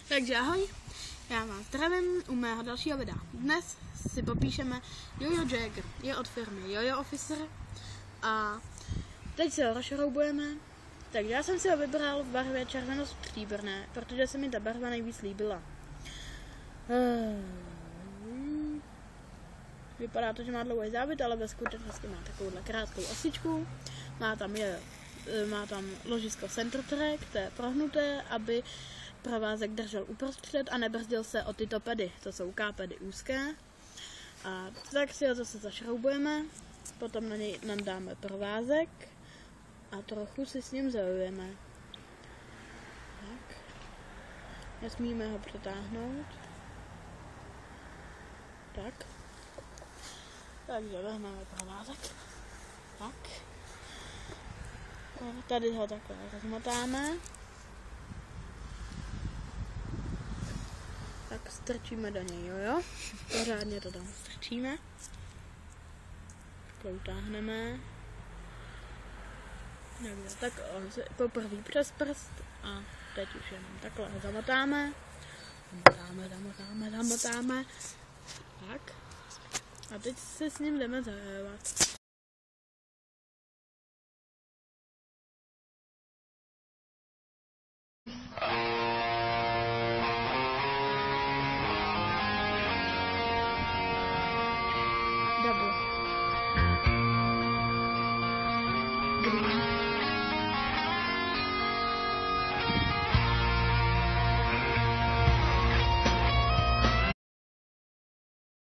Takže ahoj, já vás zdravím u mého dalšího videa. Dnes si popíšeme Jojo Jagger, je od firmy Jojo Officer a teď se ho rozšroubujeme. Takže já jsem si ho vybral v barvě červeno-stříbrné, protože se mi ta barva nejvíc líbila. Vypadá to, že má dlouhý závit, ale ve skutečnosti má takovouhle krátkou osičku. Má tam ložisko Center Track, to je prohnuté, aby provázek držel uprostřed a nebrzdil se o tyto pedy, to jsou K-pedy úzké. A tak si ho zase zašroubujeme, potom na něj nadáme provázek a trochu si s ním zajujeme. Tak. Nesmíme ho přetáhnout. Tak. Takže vezmeme provázek. Tak. A tady ho takhle rozmotáme. Tak strčíme do něj jojo. Pořádně to tam strčíme. Utáhneme. Tak poprvé přes prst a teď už jenom takhle ho zamotáme. Zamotáme. Tak. A teď se s ním jdeme zahajovat.